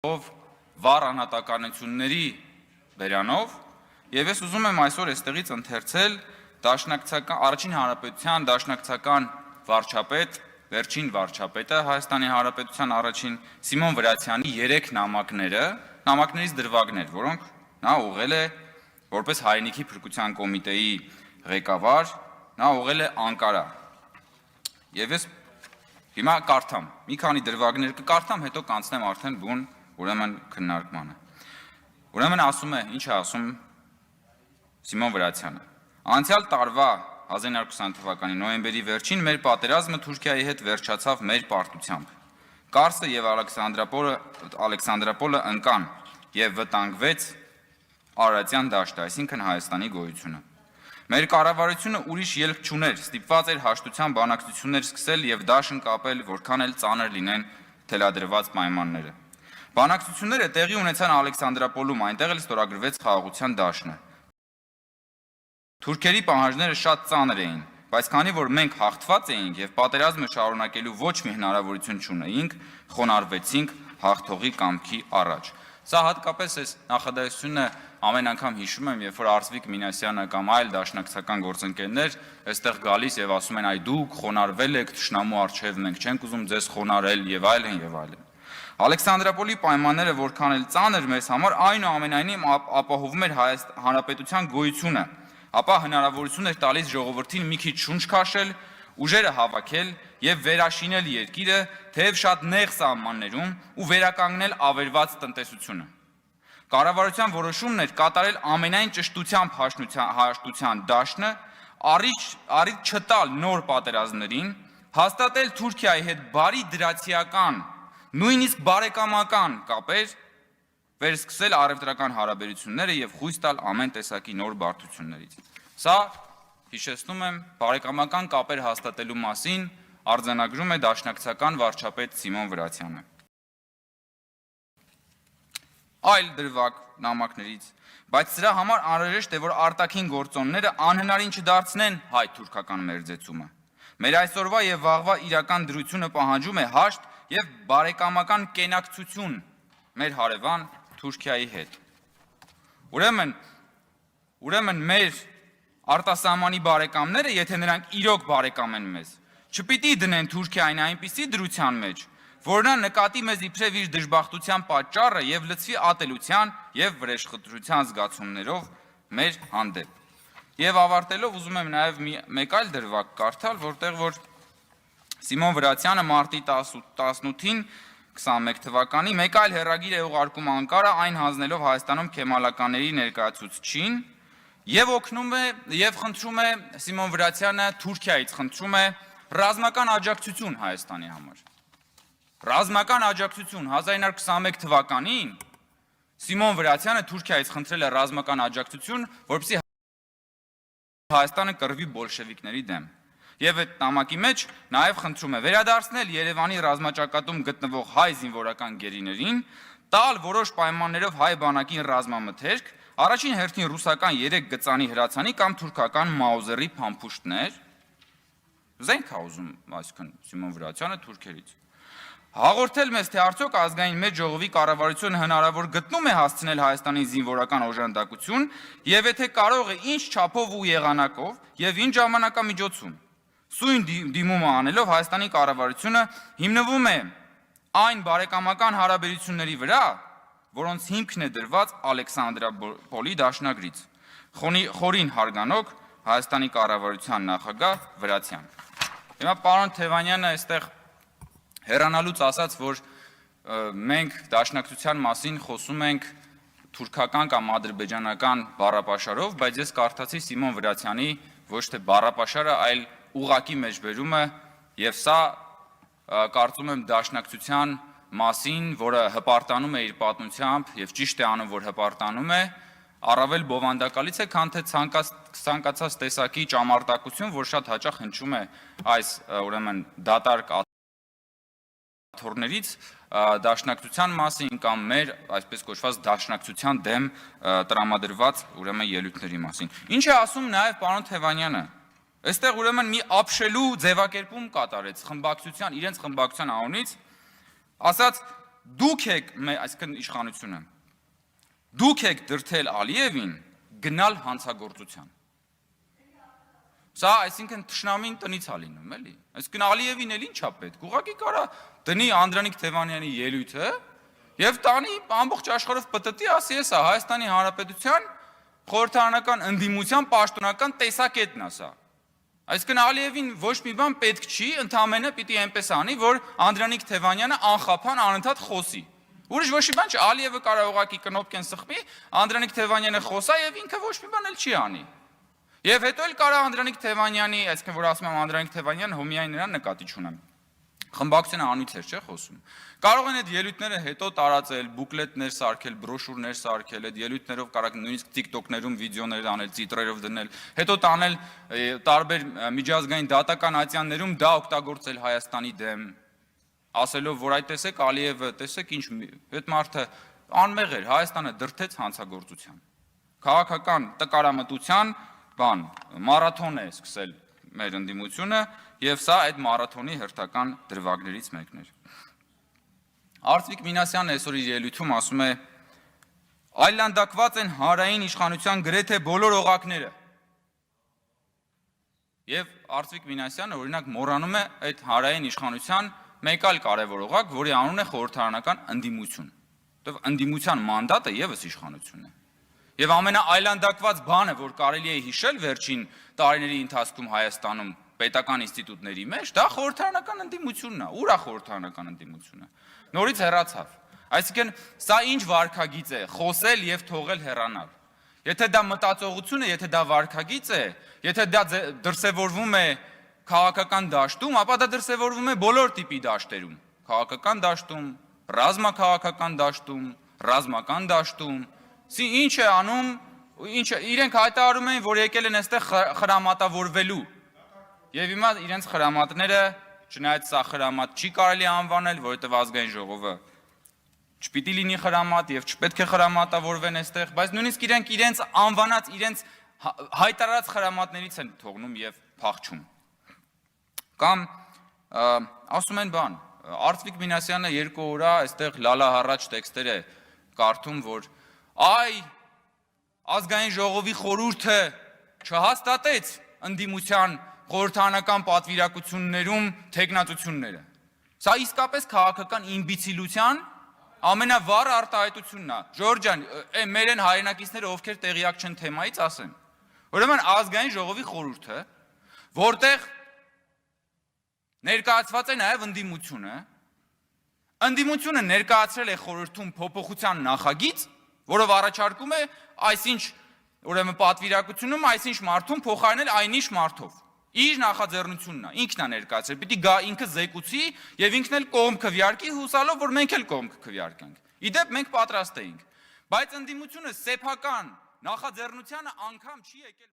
վառ անհատականությունների բերանով, եւ ես ուզում եմ այսօր այստեղից ընթերցել առաջին հանրապետության դաշնակցական վարչապետ, վերջին վարչապետը Հայաստանի Հանրապետության առաջին Սիմոն Վրացյանի 3 նամակներից դրվագներ, որոնք նա ուղղել է որպես հայրենիքի փրկության կոմիտեի ղեկավար, նա ուղղել է Անկարա։ Եվ ես հիմա կարդամ, մի քանի դրվագներ կկարդամ, հետո կանցնեմ արդեն բուն ուրեմն քննարկմանը։ Ուրեմն ասում է, ինչ է ասում Սիմոն Վրացյանը։ Անցյալ տարվա 1920 թվականի նոյեմբերի վերջին մեր պատերազմը Թուրքիայի հետ վերջացավ մեր պարտությամբ։ Կարսը եւ Ալեքսանդրապոլը ընկան եւ վտանգվեց Արարատյան դաշտը, այսինքն Հայաստանի գոյությունը։ Մեր կառավարությունը ուրիշ ելք չուներ, ստիպված էր հաշտության բանակցություններ սկսել եւ դաշն կապել, որքան էլ ծանր լինեն թելադրված պայմանները։ Բանակցությունները տեղի ունեցան Ալեքսանդրապոլում, այնտեղ էլ ստորագրվեց խաղաղության դաշնը։ Թուրքերի պահանջները շատ ծանր էին, բայց քանի որ մենք հաղթված էինք եւ պատերազմը շարունակելու ոչ մի հնարավորություն չունեինք, խոնարհվեցինք հաղթողի կամքի առաջ։ Սա հատկապես այս նախադասությունը ամեն անգամ հիշում եմ, երբ որ Արծվիկ Մինասյանը կամ այլ դաշնակցական գործընկերներ այստեղ գալիս եւ ասում են՝ «Այ դուք խոնարհվել եք թշնամու առջև, մենք չենք ուզում ձեզ խոնարհել» եւ այլն եւ այլն։ Ալեքսանդրապոլի պայմանները որքան էլ ծանր մեզ համար, այնուամենայնիվ ապահովում էր հանրապետության գոյությունը, ապա հնարավորություն էր տալիս ժողովրդին մի քիչ շունչ քաշել, ուժերը հավաքել եւ վերաշինել երկիրը, թեև շատ նեղ սահմաններում ու վերականգնել ավերված տնտեսությունը։ Կառավարության որոշումն էր կատարել ամենայն ճշտությամբ հաշտության դաշնը, առիթ չտալ նոր պատերազմներին, հաստատել Թուրքիայի հետ բարի դրացիական, նույնիսկ բարեկամական կապեր, վերսկսել առևտրական հարաբերությունները եւ խույս տալ ամեն տեսակի նոր բարդություններից։ Սա, հիշեցնում եմ, բարեկամական կապեր հաստատելու մասին արձանագրում է դաշնակցական վարչապետ Սիմոն Վրացյանը։ Այլ դրվագ նամակներից, բայց սրա համար անհրաժեշտ է, որ արտաքին գործոնները անհնարին չդարձնեն հայ-թուրքական մերձեցումը։ Մեր այսօրվա եւ վաղվա իրական դրությունը պահանջում է հաշտ եւ բարեկամական կենակցություն մեր հարևան Թուրքիայի հետ։ Ուրեմն մեր արտասահմանի բարեկամները, եթե նրանք իրոք բարեկամ են մեզ, չպիտի դնեն Թուրքիային այնպիսի դրության մեջ, որ նա նկատի մեզ իբրև իր դժբախտության պատճառը եւ լցվի ատելության եւ վրեժխնդրության զգացումներով մեր հանդեպ։ Եվ ավարտելով ուզում եմ նաեւ մեկ այլ դրվագ կարդալ, որտեղ որ Սիմոն Վրացյանը մարտի 18-ին 21 թվականի մեկ այլ հեռագիր է ուղարկում Անկարա, այն հանձնելով Հայաստանում քեմալականների ներկայացուցչին եւ օգնում է եւ խնդրում է Սիմոն Վրացյանը Թուրքիայից խնդրում է ռազմական աջակցություն Հայաստանի համար։ Ռազմական աջակցություն 1921 թվականին Սիմոն Վրացյանը Թուրքիայից խնդրել է ռազմական աջակցություն, որպեսզի Հայաստանը կռվի բոլշևիկների դեմ։ Եվ այդ նամակի մեջ նաև խնդրում է վերադարձնել Երևանի ռազմաճակատում գտնվող հայ զինվորական գերիներին, տալ որոշ պայմաններով հայ բանակին ռազմամթերք, առաջին հերթին ռուսական 3 գծանի հրացանի կամ թուրքական Մաուզերի փամփուշտներ, զենք է ուզում, այսինքն Սիմոն Վրացյանը թուրքերից։ Հաղորդել մեզ, թե արդյոք ազգային մեծ ժողովի կառավարությունը հնարավոր գտնում է հասցնել Հայաստանի զինվորական օժանդակություն եւ եթե կարող է ինչ չափով ու եղանակով եւ ինչ ժամանակամիջոցում։ Սույն դիմումը անելով Հայաստանի կառավարությունը հիմնվում է այն բարեկամական հարաբերությունների վրա, որոնց հիմքն է դրված Ալեքսանդրապոլի դաշնագրից։ Խորին հարգանոք Հայաստանի կառավարության նախագահ Վրացյան։ Հիմա պարոն Թևանյանը այստեղ հեռանալուց ասաց, որ մենք դաշնակցության մասին խոսում ենք թուրքական կամ ադրբեջանական բառապաշարով, բայց ես կարդացի Սիմոն Վրացյանի ոչ թե բառապաշարը, այլ ուղակի մեջբերումը եւ սա կարծում եմ դաշնակցության մասին, որը հպարտանում է իր պատմությամբ եւ ճիշտ է անում, որ հպարտանում է, առավել բովանդակալից է, քան թե ցանկացած տեսակի ճամարտակություն, որ շատ հաճախ հնչում է այս ուրեմն դատարկ աթոռներից դաշնակցության մասին կամ մեր այսպես կոչված դաշնակցության դեմ տրամադրված ուրեմն ելույթների մասին։ Ինչ է ասում նաեւ պարոն Թևանյանը։ Այստեղ ուրեմն մի ապշելու ձևակերպում կատարեց խմբակցության, իրենց խմբակցության անունից, ասաց դուք եք, այսինքն իշխանությունը, դուք եք դրթել Ալիևին գնալ հանցագործության։ Սա այսինքն թշնամին տնից է լինում, էլի։ Այսինքն Ալիևին էլ ինչա պետք։ Ուղղակի կարա դնի Անդրանիկ Թևանյանի ելույթը եւ տանի ամբողջ աշխարհով պտտի, ասի էսա Հայաստանի Հանրապետության խորհրդարանական ընդդիմության պաշտոնական տեսակետն է սա։ Այսինքն Ալիևին ոչ մի բան պետք չի, ընդամենը պիտի այնպես անի, որ Անդրանիկ Թևանյանը անխափան անընդհատ խոսի։ Ուրիշ ոչ մի բան չէ, Ալիևը կարա ուղղակի կնոպկեն սխմի, Անդրանիկ Թևանյանը խոսա եւ ինքը ոչ մի բան էլ չի անի։ Եվ հետո էլ կարա Անդրանիկ Թևանյանի, այսինքն որ ասում եմ Անդրանիկ Թևանյան, հոմիային նրան նկատի չունեմ։ Խմբակցությունը անույթեր չէ խոսում։ Կարող են այդ ելույթները հետո տարածել, բուկլետներ սարքել, բրոշուրներ սարքել, այդ ելույթներով կարող նույնիսկ TikTok-ներում վիդեոներ անել, ծիտրերով դնել, հետո տանել տարբեր միջազգային դատական ատյաններում դա օգտագործել Հայաստանի դեմ, ասելով, որ այդ տեսեք Ալիևը, տեսեք ինչ այդ մարդը անմեղ էր, Հայաստանը դրթեց հանցագործության։ Քաղաքական տկարամտության բան, մարաթոն է սկսել մեր ընդդիմությունը եւ սա այդ մարաթոնի հերթական դրվագներից մեկն էր։ Արծվիկ Մինասյանն այսօր իր ելույթում ասում է. այլանդակված են հանրային իշխանության գրեթե բոլոր օղակները։ Եվ Արծվիկ Մինասյանը օրինակ մոռանում է այդ հանրային իշխանության մեկ այլ կարևոր օղակ, որի անունն է խորհրդարանական ընդդիմություն։ Որտեղ ընդդիմության մանդատը եւս իշխանությունն է։ Եվ ամենաայլանդակված բանը, որ կարելի է հիշել վերջին տարիների ընթացքում Հայաստանում պետական ինստիտուտների մեջ, դա խորհրդարանական ընդդիմությունն է։ Ուր է խորհրդարանական ընդդիմությունը։ Նորից հեռացավ։ Այսինքն, սա ինչ վարքագիծ է, խոսել եւ թողել հեռանալ։ Եթե դա մտածողություն է, եթե դա վարքագիծ է, եթե դա դրսևորվում է քաղաքական դաշտում, ապա դա դրսևորվում է բոլոր տիպի դաշտերում։ Քաղաքական դաշտում, ռազմաքաղաքական դաշտում, ռազմական դաշտում, ինչ է անում, իրենք հայտարարում են, որ եկել են այստեղ խրամատավորվելու։ Եվ հիմա իրենց խրամատները, չնայած սա խրամատ չի կարելի անվանել, որովհետև ազգային ժողովը չպիտի լինի խրամատ եւ չպետք է խրամատավորվեն այստեղ, բայց նույնիսկ իրենց անվանած, իրենց հայտարարած խրամատներից են թողնում եւ փախչում։ Կամ ասում են բան, Արծվիկ Մինասյանը 2 օր այստեղ լալահառաջ տեքստեր է կարդում, որ այ ազգային ժողովի խորհուրդը չհաստատեց ընդդիմության խորհրդարանական պատվիրակություններում թեկնածությունները։ Սա իսկապես քաղաքական իմբիցիլության ամենավառ արտահայտությունն է։ Ժորժ ջան, մեր են հայրենակիցները, ովքեր տեղյակ չեն թեմայից, ասեն։ Ուրեմն ազգային ժողովի խորհուրդը, որտեղ ներկայացված է նաև ընդդիմությունը ներկայացրել է խորհրդում փոփոխության նախագիծ, որով առաջարկում է այսինչ ուրեմն պատվիրակությունում այսինչ մարդուն փոխարինել այնիշ մարդով։ Իր նախաձեռնությունն է, ինքն է ներկայացրել, պիտի գա ինքը զեկուցի եւ ինքն էլ կողմ քվեարկի, հուսալով, որ մենք էլ կողմ քվեարկենք։ Իդեպ մենք պատրաստ էինք, բայց ընդդիմությունը սեփական նախաձեռնությանը անգամ չի եկել